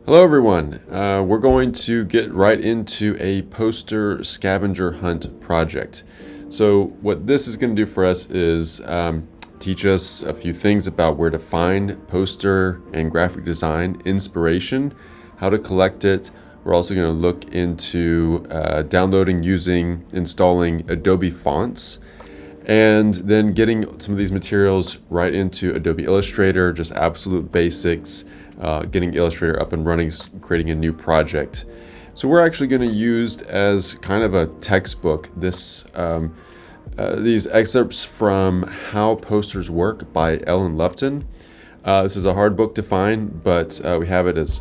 Hello everyone, we're going to get right into a poster scavenger hunt project. So what this is going to do for us is teach us a few things about where to find poster and graphic design inspiration, how to collect it. We're also going to look into downloading, installing Adobe fonts, and then getting some of these materials right into Adobe Illustrator, just absolute basics, getting Illustrator up and running, creating a new project. So we're actually going to use as kind of a textbook these excerpts from How Posters Work by Ellen Lupton. This is a hard book to find, but we have it as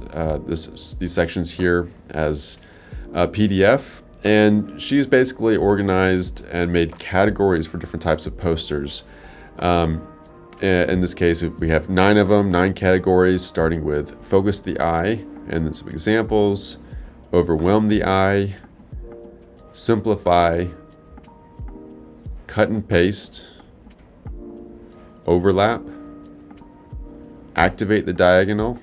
these sections here as a PDF. And she's basically organized and made categories for different types of posters. In this case, we have 9 of them, 9 categories, starting with focus the eye, and then some examples, overwhelm the eye, simplify, cut and paste, overlap, activate the diagonal,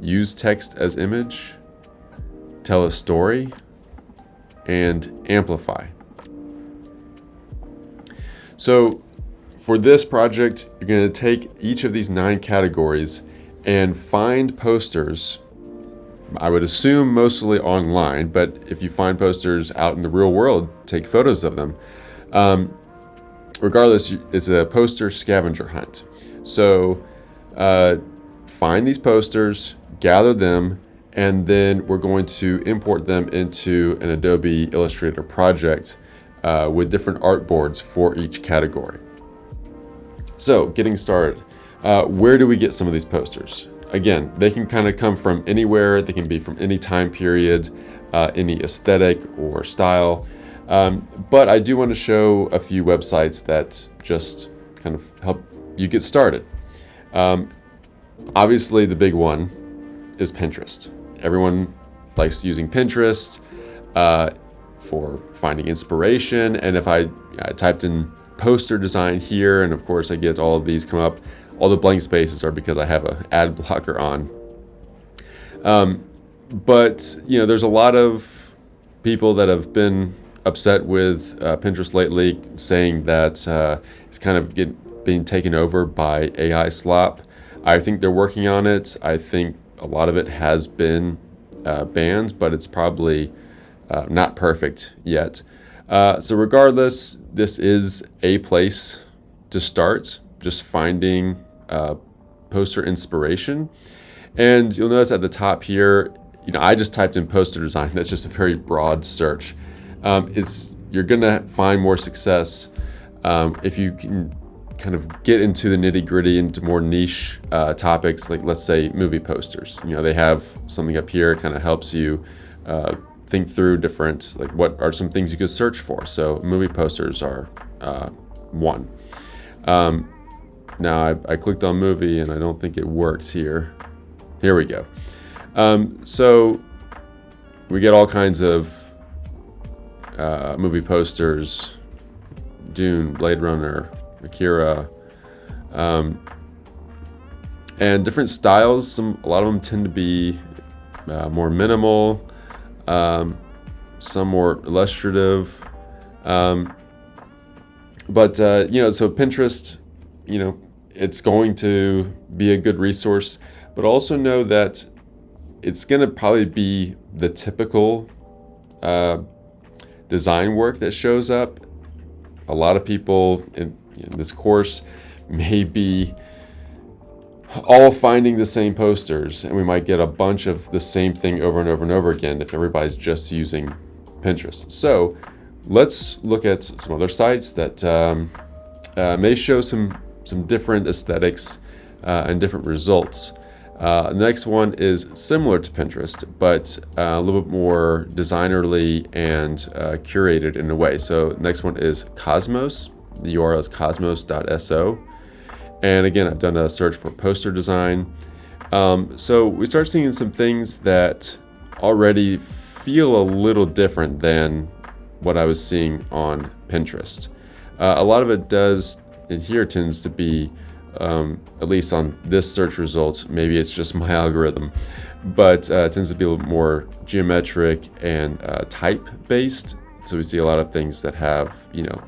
use text as image, tell a story, and amplify. So for this project, you're going to take each of these 9 categories and find posters. I would assume mostly online, but if you find posters out in the real world, take photos of them. Regardless, it's a poster scavenger hunt. So find these posters, gather them, and then we're going to import them into an Adobe Illustrator project with different artboards for each category. So getting started, where do we get some of these posters? Again, they can kind of come from anywhere. They can be from any time period, any aesthetic or style. But I do want to show a few websites that just kind of help you get started. Obviously, the big one is Pinterest. Everyone likes using Pinterest for finding inspiration. And if I typed in poster design here, and of course I get all of these come up, all the blank spaces are because I have an ad blocker on. But there's a lot of people that have been upset with Pinterest lately, saying that it's kind of being taken over by AI slop. I think they're working on it. I think a lot of it has been banned, but it's probably not perfect yet. So regardless, this is a place to start, just finding poster inspiration. And you'll notice at the top here, I just typed in poster design. That's just a very broad search. You're gonna find more success if you can kind of get into the nitty-gritty, into more niche topics, like let's say movie posters. They have something up here, kind of helps you think through different, like what are some things you could search for. So movie posters are one. Now I clicked on movie and I don't think it works here. Here we go. So we get all kinds of movie posters: Dune, Blade Runner, Akira, and different styles. A lot of them tend to be more minimal, some more illustrative. So Pinterest, it's going to be a good resource, but also know that it's going to probably be the typical design work that shows up. A lot of people in this course may be all finding the same posters, and we might get a bunch of the same thing over and over and over again if everybody's just using Pinterest. So let's look at some other sites that may show some different aesthetics and different results. The next one is similar to Pinterest, but a little bit more designerly and curated in a way. So the next one is Cosmos. The URL is cosmos.so. And again, I've done a search for poster design. So we start seeing some things that already feel a little different than what I was seeing on Pinterest. A lot of it does in here tends to be at least on this search results. Maybe it's just my algorithm, but it tends to be a little more geometric and type based. So we see a lot of things that have,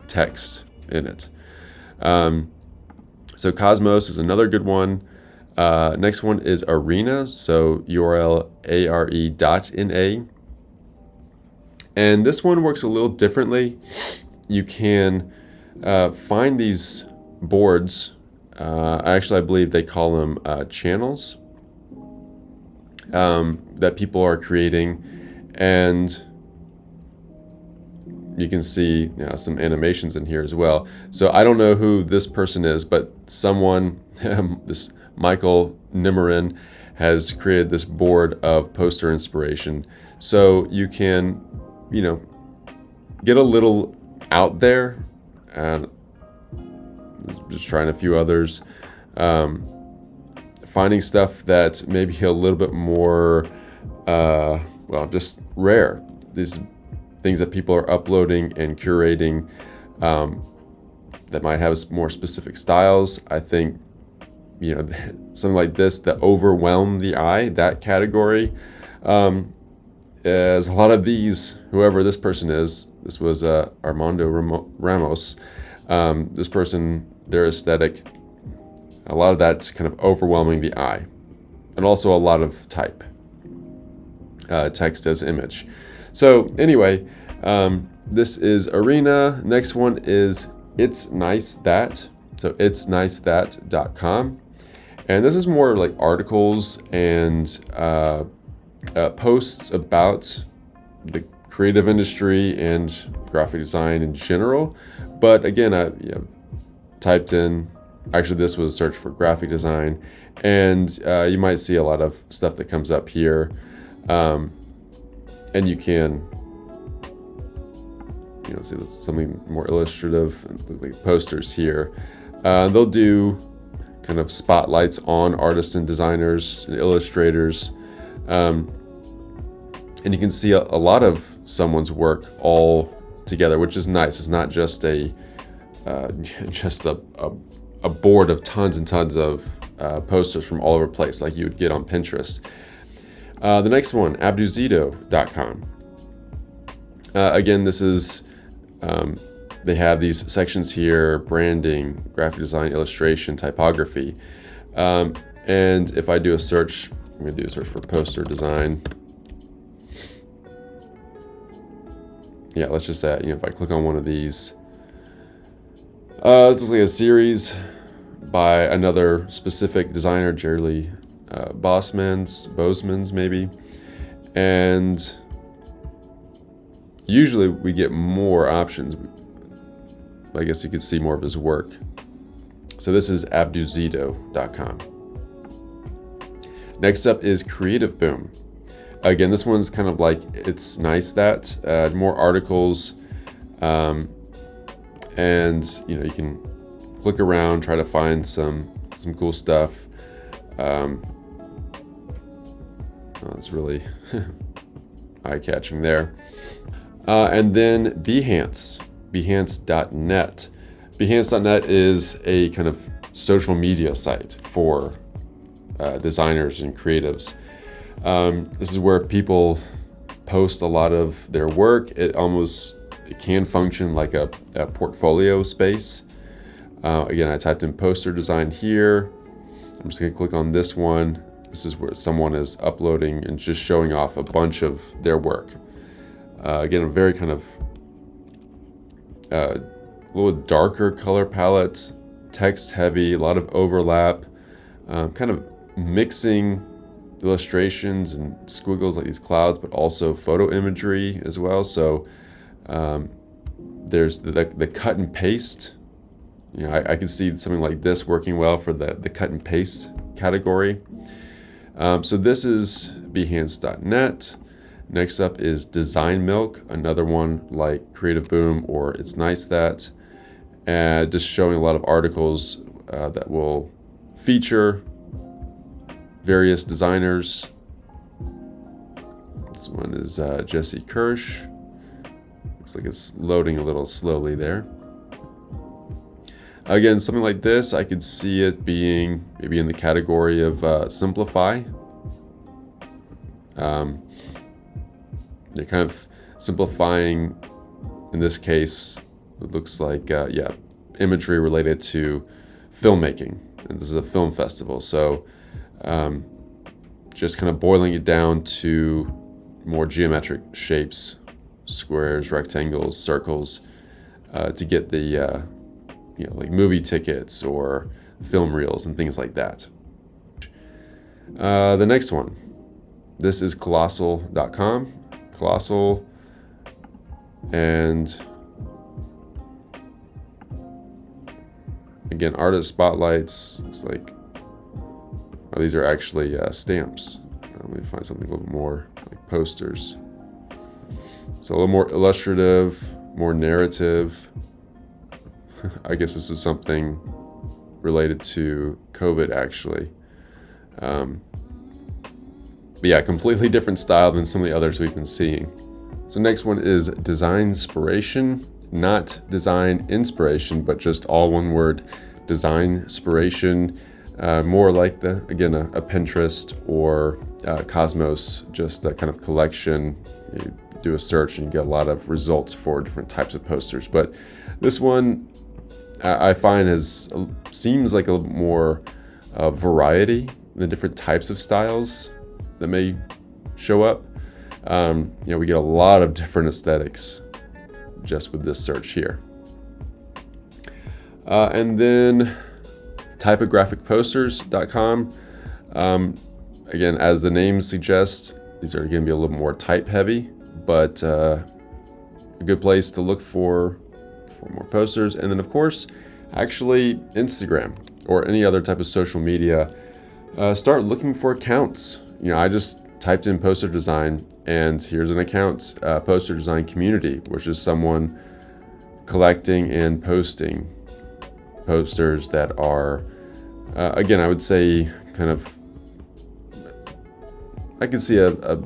text in it. So Cosmos is another good one. Next one is Arena, so URL are.na. And this one works a little differently. You can find these boards. I believe they call them channels that people are creating. And you can see some animations in here as well. So I don't know who this person is, but someone, this Michael Nimmerin, has created this board of poster inspiration. So you can, get a little out there, and just trying a few others, finding stuff that's maybe a little bit more, just rare. These things that people are uploading and curating that might have more specific styles. I think, something like this that overwhelm the eye, that category. As a lot of these, whoever this person is, this was Armando Ramos, this person, their aesthetic, a lot of that's kind of overwhelming the eye. And also a lot of type, text as image. So anyway, this is Arena. Next one is It's Nice That. So itsnicethat.com. And this is more like articles and posts about the creative industry and graphic design in general. But again, I typed in, actually this was a search for graphic design, and you might see a lot of stuff that comes up here. And you can, see something more illustrative, like posters here. They'll do kind of spotlights on artists and designers and illustrators. And you can see a lot of someone's work all together, which is nice. It's not just a board of tons and tons of posters from all over the place like you would get on Pinterest. The next one, abduzido.com. Again, this is, they have these sections here: branding, graphic design, illustration, typography. And if I do a search, I'm going to do a search for poster design. Yeah, let's just say, if I click on one of these, this looks like a series by another specific designer, Jerry Lee Bosemans maybe. And usually we get more options. I guess you could see more of his work. So this is abduzido.com. Next up is Creative Boom. Again, this one's kind of like It's Nice That, more articles, and you can click around, try to find some cool stuff. It's really eye-catching there. And then Behance.net. Behance.net is a kind of social media site for designers and creatives. This is where people post a lot of their work. It can function like a portfolio space. Again, I typed in poster design here. I'm just going to click on this one. This is where someone is uploading and just showing off a bunch of their work. Again, a very kind of a little darker color palette, text heavy, a lot of overlap, kind of mixing illustrations and squiggles like these clouds, but also photo imagery as well. So there's the cut and paste. I can see something like this working well for the cut and paste category. So this is Behance.net. Next up is Design Milk, another one like Creative Boom or It's Nice That, and just showing a lot of articles that will feature various designers. This one is Jesse Kirsch. Looks like it's loading a little slowly there. Again, something like this, I could see it being maybe in the category of simplify. They're kind of simplifying, in this case, it looks like, yeah, imagery related to filmmaking. And this is a film festival, so just kind of boiling it down to more geometric shapes, squares, rectangles, circles, to get the, you know, like movie tickets or film reels and things like that. The next one, this is colossal.com. Colossal, and again, artist spotlights. Looks like, oh, these are actually stamps. Let me find something a little more like posters. So a little more illustrative, more narrative. I guess this is something related to COVID, actually. But yeah, completely different style than some of the others we've been seeing. So next one is design inspiration, not design inspiration, but just all one word, design inspiration. More like again, a Pinterest or Cosmos, just a kind of collection. You do a search and you get a lot of results for different types of posters. But this one I find seems like a little more variety, the different types of styles that may show up. You know, we get a lot of different aesthetics just with this search here. And then typographicposters.com. Again, as the name suggests, these are going to be a little more type heavy, but a good place to look for more posters. And then of course, actually Instagram or any other type of social media, start looking for accounts. You know, I just typed in poster design and here's an account, poster design community, which is someone collecting and posting posters that are, again, I would say kind of, I could see a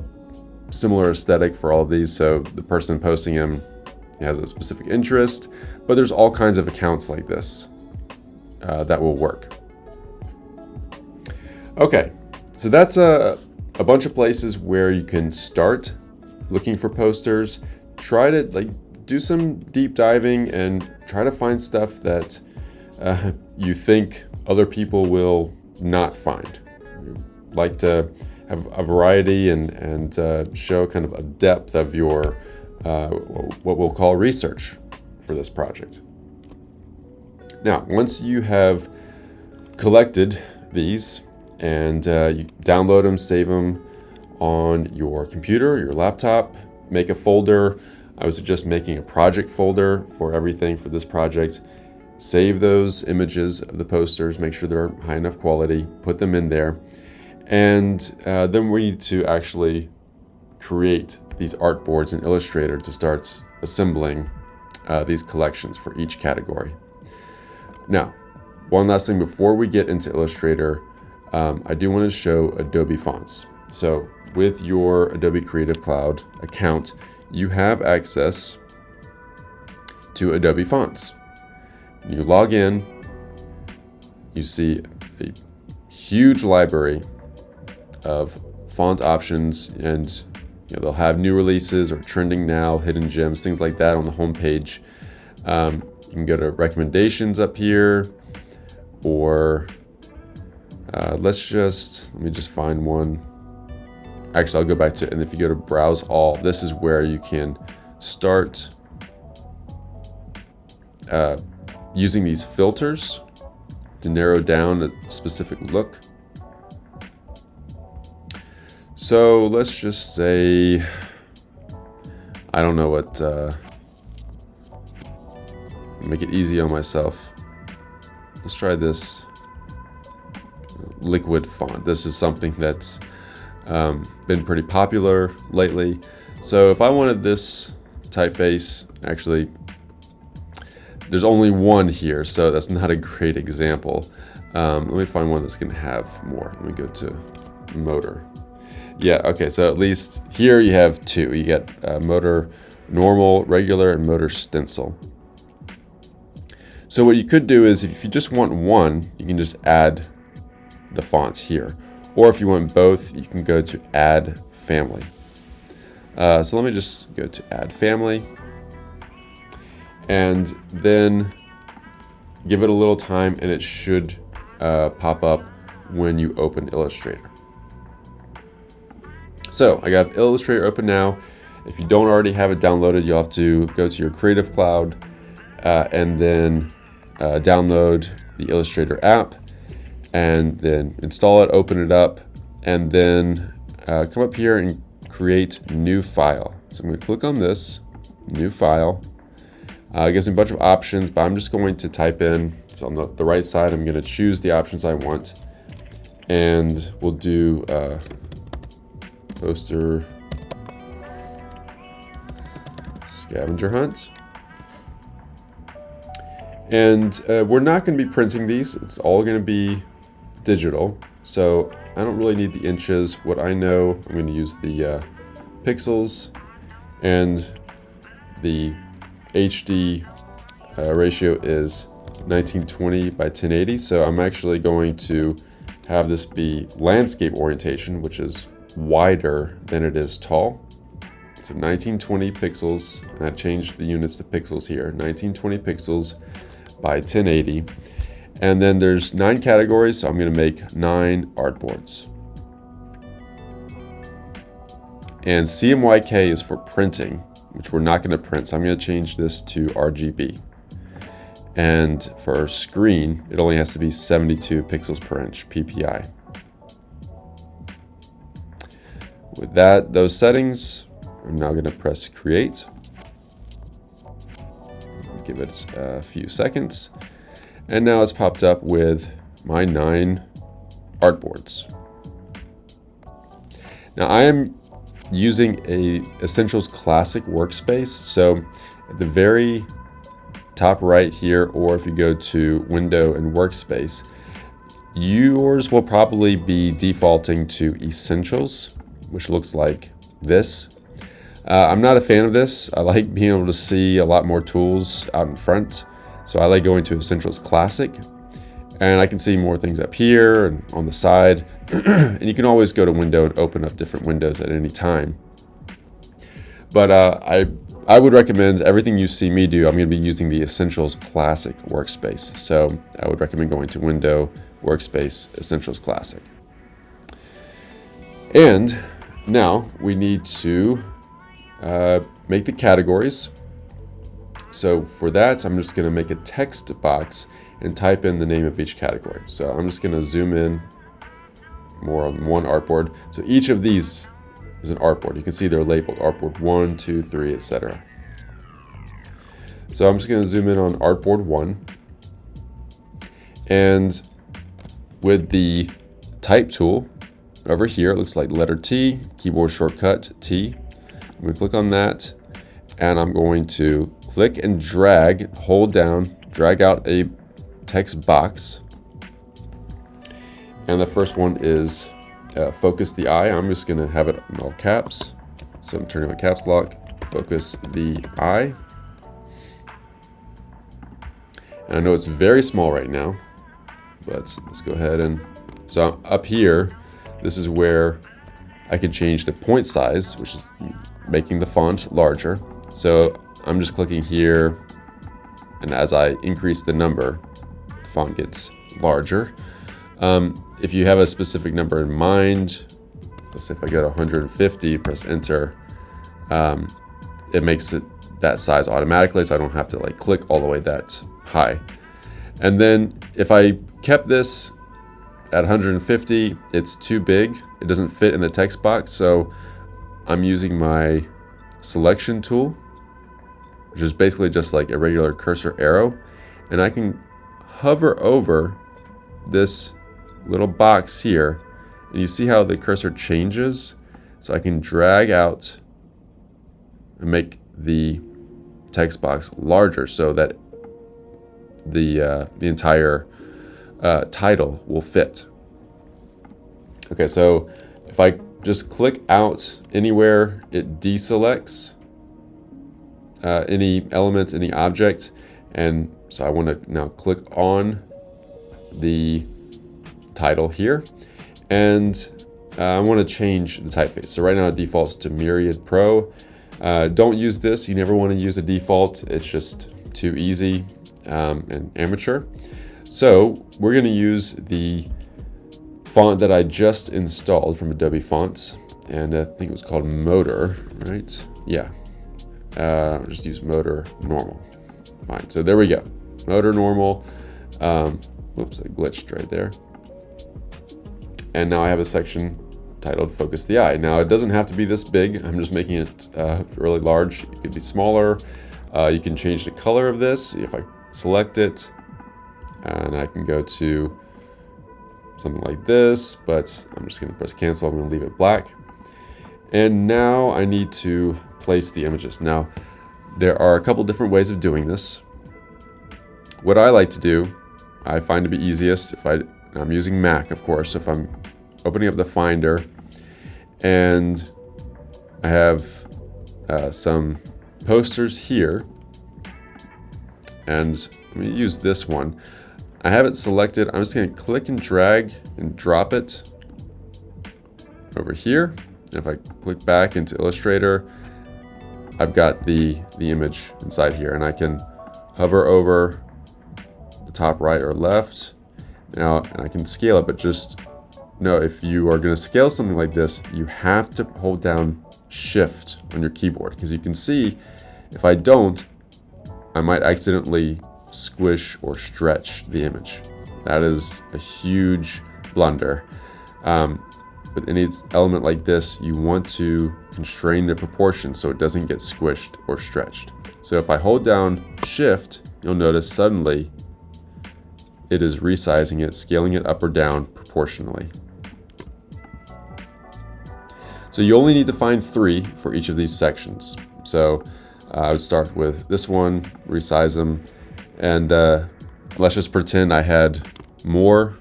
similar aesthetic for all of these. So the person posting them has a specific interest, but there's all kinds of accounts like this that will work. Okay, so that's a bunch of places where you can start looking for posters. Try to do some deep diving and try to find stuff that you think other people will not find. You like to have a variety and show kind of a depth of your what we'll call research for this project. Now, once you have collected these and you download them, save them on your computer, your laptop, make a folder. I would suggest making a project folder for everything for this project. Save those images of the posters, make sure they're high enough quality, put them in there. And then we need to actually create these artboards in Illustrator to start assembling these collections for each category. Now, one last thing before we get into Illustrator, I do want to show Adobe fonts. So with your Adobe Creative Cloud account, you have access to Adobe fonts. You log in, you see a huge library of font options, and they'll have new releases or trending now, hidden gems, things like that on the home page. You can go to recommendations up here, or let me just find one. Actually, I'll go back to it, and if you go to browse all, this is where you can start using these filters to narrow down a specific look. So let's just say, I don't know what, make it easy on myself. Let's try this liquid font. This is something that's been pretty popular lately. So if I wanted this typeface, actually, there's only one here, so that's not a great example. Let me find one that's going to have more. Let me go to motor. Yeah, okay, so at least here you have two. You get motor normal, regular, and motor stencil. So what you could do is if you just want one, you can just add the fonts here. Or if you want both, you can go to add family. So let me just go to add family and then give it a little time, and it should pop up when you open Illustrator. So I got Illustrator open now. If you don't already have it downloaded, you'll have to go to your Creative Cloud and then download the Illustrator app and then install it, open it up, and then come up here and create new file. So I'm going to click on this, new file. It gives me a bunch of options, but I'm just going to type in, so on the right side, I'm going to choose the options I want. And we'll do poster scavenger hunt. And we're not going to be printing these. It's all going to be digital. So I don't really need the inches. What I know, I'm going to use the pixels, and the HD ratio is 1920 by 1080. So I'm actually going to have this be landscape orientation, which is wider than it is tall. So 1920 pixels, and I changed the units to pixels here, 1920 pixels by 1080. And then there's 9 categories, so I'm going to make 9 artboards. And CMYK is for printing, which we're not going to print, so I'm going to change this to RGB. And for screen, it only has to be 72 pixels per inch, PPI. With those settings, I'm now going to press create. Give it a few seconds. And now it's popped up with my 9 artboards. Now I am using a Essentials Classic workspace. So at the very top right here, or if you go to Window and Workspace, yours will probably be defaulting to Essentials, which looks like this. I'm not a fan of this. I like being able to see a lot more tools out in front. So I like going to Essentials Classic, and I can see more things up here and on the side. And you can always go to Window and open up different windows at any time. But I would recommend everything you see me do, I'm going to be using the Essentials Classic workspace. So I would recommend going to Window, Workspace, Essentials Classic. And now we need to make the categories. So for that, I'm just going to make a text box and type in the name of each category. So I'm just going to zoom in more on one artboard. So each of these is an artboard. You can see they're labeled artboard 1, 2, 3, etc. So I'm just going to zoom in on artboard 1. And with the type tool over here, it looks like letter T, keyboard shortcut T. I'm going to click on that, and I'm going to click and drag, hold down, drag out a text box. And the first one is focus the eye. I'm just going to have it in all caps. So I'm turning on caps lock, focus the eye. And I know it's very small right now, but let's go ahead and, so up here, this is where I can change the point size, which is making the font larger. So I'm just clicking here, and as I increase the number, the font gets larger. If you have a specific number in mind, let's say if I go to 150, press enter, it makes it that size automatically, so I don't have to like click all the way that high. And then if I kept this at 150, it's too big. It doesn't fit in the text box, so I'm using my selection tool, which is basically just like a regular cursor arrow, and I can hover over this little box here, and you see how the cursor changes. So I can drag out and make the text box larger so that the entire title will fit. Okay, so if I just click out anywhere, it deselects any element, any object, and So I want to now click on the title here, and I want to change the typeface. So right now it defaults to Myriad Pro. Don't use this. You never want to use the default. It's just too easy and amateur. So we're going to use the font that I just installed from Adobe Fonts, and I think it was called Motor, right? Yeah. I'll just use Motor Normal. Fine. So there we go. Motor Normal. Whoops, I glitched right there. And now I have a section titled Focus the Eye. Now it doesn't have to be this big. I'm just making it really large. It could be smaller. You can change the color of this if I select it, and I can go to something like this, but I'm just going to press cancel. I'm going to leave it black. And now I need to place the images. Now there are a couple different ways of doing this. What I like to do, I find to be easiest, I'm using Mac, of course, so if I'm opening up the Finder and I have some posters here, and let me use this one. I have it selected. I'm just going to click and drag and drop it over here. And if I click back into Illustrator, I've got the image inside here, and I can hover over the top right or left. Now, and I can scale it, but just know if you are going to scale something like this, you have to hold down Shift on your keyboard, because you can see if I don't, I might accidentally squish or stretch the image. That is a huge blunder. With any element like this, you want to constrain the proportion so it doesn't get squished or stretched. So if I hold down Shift, you'll notice suddenly it is resizing it, scaling it up or down proportionally. So you only need to find 3 for each of these sections. So I would start with this one, resize them, and let's just pretend I had more.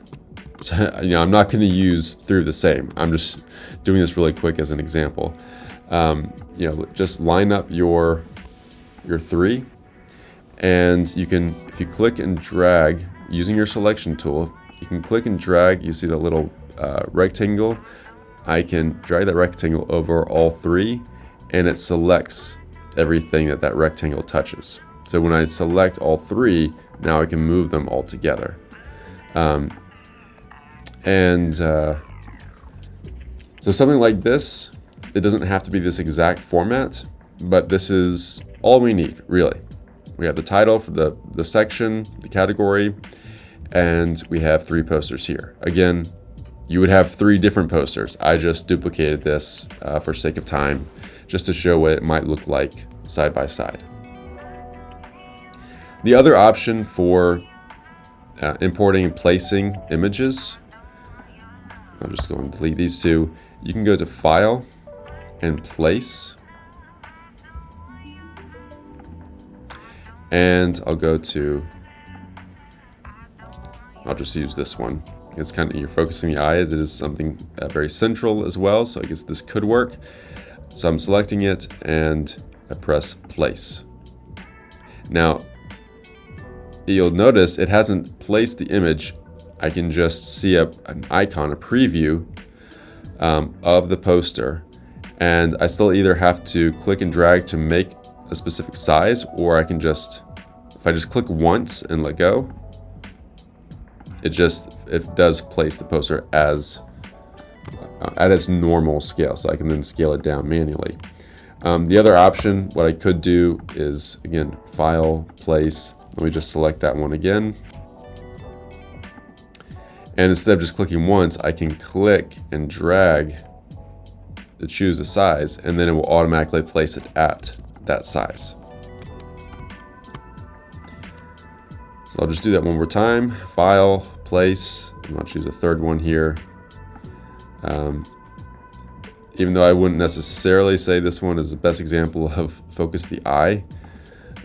I'm not going to use through the same. I'm just doing this really quick as an example. Just line up your 3, and you can, if you click and drag using your selection tool, you can click and drag. You see the little rectangle. I can drag that rectangle over all 3, and it selects everything that rectangle touches. So when I select all 3, now I can move them all together. So something like this, it doesn't have to be this exact format, but this is all we need, really. We have the title for the section, the category, and we have 3 posters here. Again, you would have 3 different posters. I just duplicated this for sake of time, just to show what it might look like side by side. The other option for importing and placing images, I'm just going to delete these 2. You can go to File and Place, and I'll just use this one. It's kind of, you're focusing the eye. It is something very central as well, so I guess this could work. So I'm selecting it and I press Place. Now you'll notice it hasn't placed the image. I can just see an icon, a preview of the poster, and I still either have to click and drag to make a specific size, or I can just, if I just click once and let go, it does place the poster as at its normal scale, so I can then scale it down manually. The other option, what I could do is, again, File, Place. Let me just select that one again. And instead of just clicking once, I can click and drag to choose a size, and then it will automatically place it at that size. So I'll just do that one more time. File, Place. I'm going to choose a third one here. Even though I wouldn't necessarily say this one is the best example of focus the eye,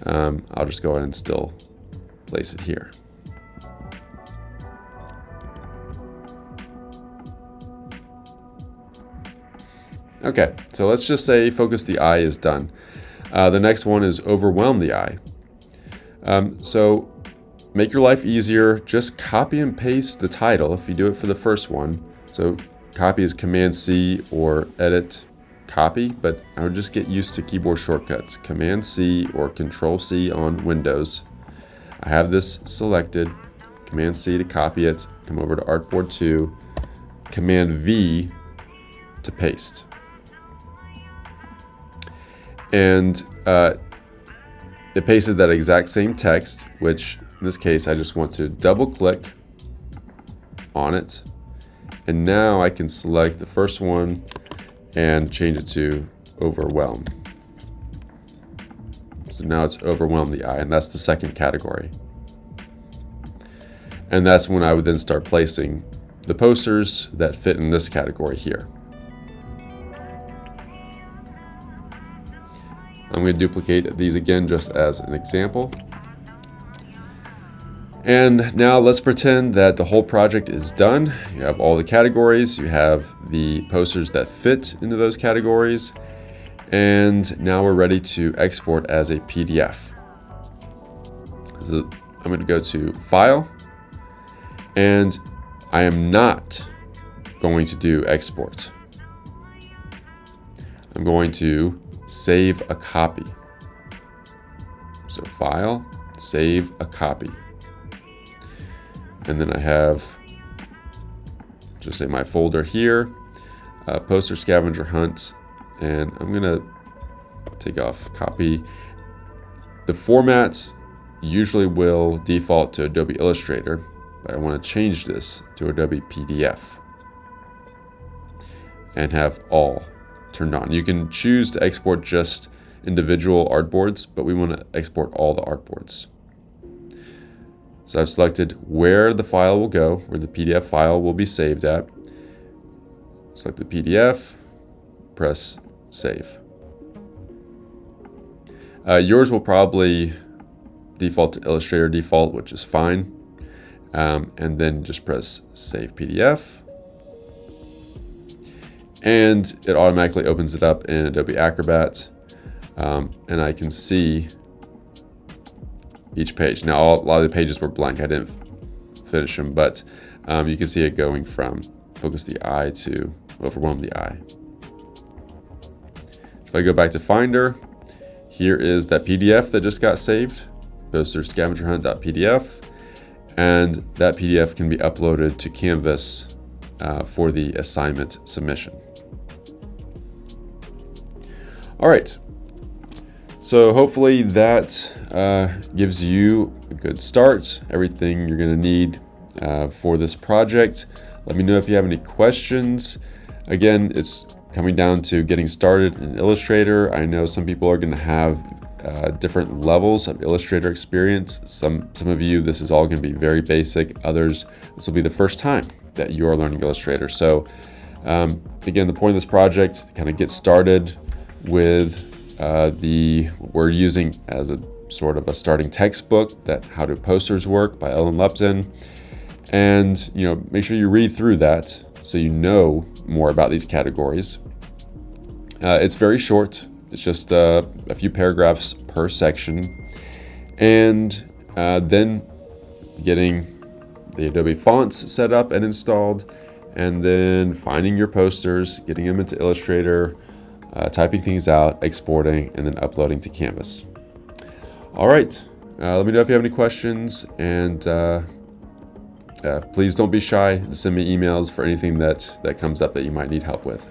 I'll just go ahead and still place it here. Okay, so let's just say focus the eye is done. The next one is overwhelm the eye. So make your life easier, just copy and paste the title if you do it for the first one. So copy is Command C or Edit Copy, but I would just get used to keyboard shortcuts. Command C or Control C on Windows. I have this selected. Command C to copy it. Come over to Artboard 2. Command V to paste. And it pasted that exact same text, which in this case I just want to double click on it. And now I can select the first one and change it to overwhelm. So now it's overwhelm the eye, and that's the second category. And that's when I would then start placing the posters that fit in this category here. I'm going to duplicate these again just as an example. And now let's pretend that the whole project is done. You have all the categories, you have the posters that fit into those categories, and now we're ready to export as a PDF. So I'm going to go to File, and I am not going to do export. I'm going to save a copy. So File, Save a Copy. And then I have, just say my folder here, Poster Scavenger Hunt, and I'm gonna take off copy. The formats usually will default to Adobe Illustrator, but I want to change this to Adobe PDF and have all turned on. You can choose to export just individual artboards, but we want to export all the artboards. So I've selected where the file will go, where the PDF file will be saved at. Select the PDF, press Save. Yours will probably default to Illustrator default, which is fine. And then just press Save PDF. And it automatically opens it up in Adobe Acrobat. And I can see each page. Now, a lot of the pages were blank. I didn't finish them, but you can see it going from focus the eye to overwhelm the eye. If I go back to Finder, here is that PDF that just got saved, poster scavengerhunt.pdf, and that PDF can be uploaded to Canvas for the assignment submission. All right. So hopefully that gives you a good start, everything you're going to need for this project. Let me know if you have any questions. Again, it's coming down to getting started in Illustrator. I know some people are going to have different levels of Illustrator experience. Some of you, this is all going to be very basic. Others, this will be the first time that you are learning Illustrator. So again, the point of this project, kind of get started with we're using as a sort of a starting textbook, that How Do Posters Work by Ellen Lupton. And make sure you read through that so you know more about these categories. It's very short. It's just a few paragraphs per section. And then getting the Adobe fonts set up and installed, and then finding your posters, getting them into Illustrator, typing things out, exporting, and then uploading to Canvas. All right, let me know if you have any questions, and please don't be shy. Send me emails for anything that comes up that you might need help with.